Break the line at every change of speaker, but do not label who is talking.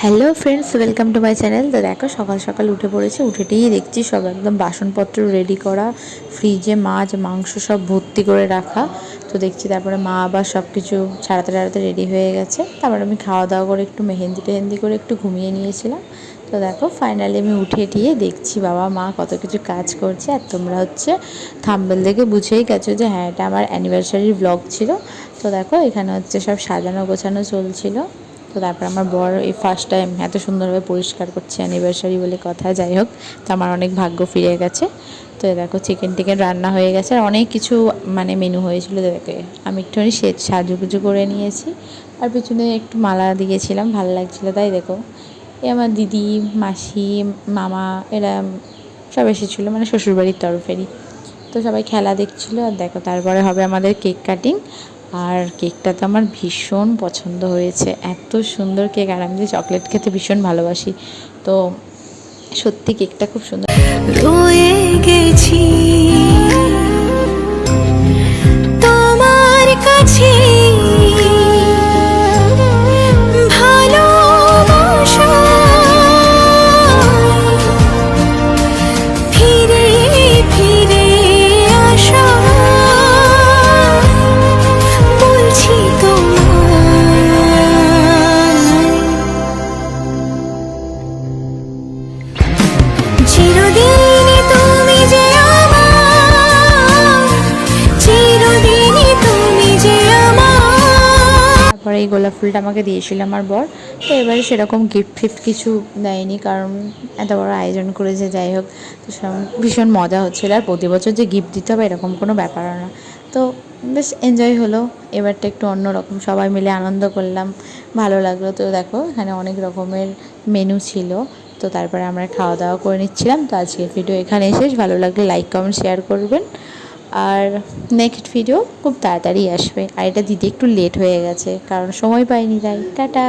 Hello friends, welcome to my channel. তো দেখো সকাল সকাল উঠে পড়েছে, উঠেতেই দেখছি সব একদম বাসনপত্র রেডি করা, ফ্রিজে মাছ মাংস সব ভর্তি করে রাখা। তো দেখছি তারপরে মা আবার সব কিছু ছাড়াতে ছাড়াতে রেডি হয়ে গেছে। তারপরে আমি খাওয়া দাওয়া করে একটু মেহেন্দি টেহেন্দি করে একটু ঘুমিয়ে নিয়েছিলাম। তো দেখো ফাইনালি আমি উঠে টিয়ে দেখছি বাবা মা কত কিছু কাজ করছে। আর তোমরা হচ্ছে থাম্বনেল দেখে বুঝেই গেছো যে হ্যাঁ, এটা আমার অ্যানিভার্সারির ব্লগ ছিল। তো দেখো এখানে হচ্ছে সব সাজানো গোছানো চলছিল। তো তারপর আমার বর এই ফার্স্ট টাইম এত সুন্দরভাবে পরিষ্কার করছে, অ্যানিভার্সারি বলে কথা। যাই হোক, তো আমার অনেক ভাগ্য ফিরে গেছে। তো দেখো চিকেন টিকেন রান্না হয়ে গেছে, আর অনেক কিছু মানে মেনু হয়েছিল। দেখে আমি একটুখানি সাজুগুজু করে নিয়েছি, আর পিছনে একটু মালা দিয়েছিলাম, ভালো লাগছিলো তাই। দেখো এ আমার দিদি, মাসি, মামা এরা সব এসেছিলো, মানে শ্বশুরবাড়ির তরফেরই। তো সবাই খেলা দেখছিলো। আর দেখো তারপরে হবে আমাদের কেক কাটিং। আর কেকটা তো আমার ভীষণ পছন্দ হয়েছে, এত সুন্দর কেক। আর আমি যে চকলেট খেতে ভীষণ ভালোবাসি, তো সত্যি কেকটা খুব সুন্দর।
রয়ে গেছি তোমার কাছে, ফিরে ফিরে আসা বলছি তোমায়, চিরদিন তুমি যে আমার, চিরদিন তুমি যে আমার।
তারপরে এই গোলাপ ফুলটা আমাকে দিয়েছিল আমার বর। তো এবারে সেরকম গিফট ফিফট কিছু দেয়নি, কারণ এত বড় আয়োজন করেছে। যাই হোক, তো ভীষণ মজা হচ্ছিল। আর প্রতি বছর যে গিফট দিতে হবে এরকম কোনো ব্যাপার না। তো বেশ এনজয় হলো। এবারটা একটু অন্যরকম, সবাই মিলে আনন্দ করলাম, ভালো লাগলো। তো দেখো এখানে অনেক রকমের মেনু ছিল। তো তারপরে আমরা খাওয়া দাওয়া করে নিচ্ছিলাম। তো আজকের ভিডিও এখানে শেষ। ভালো লাগলে লাইক কমেন্ট শেয়ার করবেন। আর নেক্সট ভিডিও খুব তাড়াতাড়ি আসবে। আর এটা দিতে একটু লেট হয়ে গেছে, কারণ সময় পাইনি, তাই। টাটা।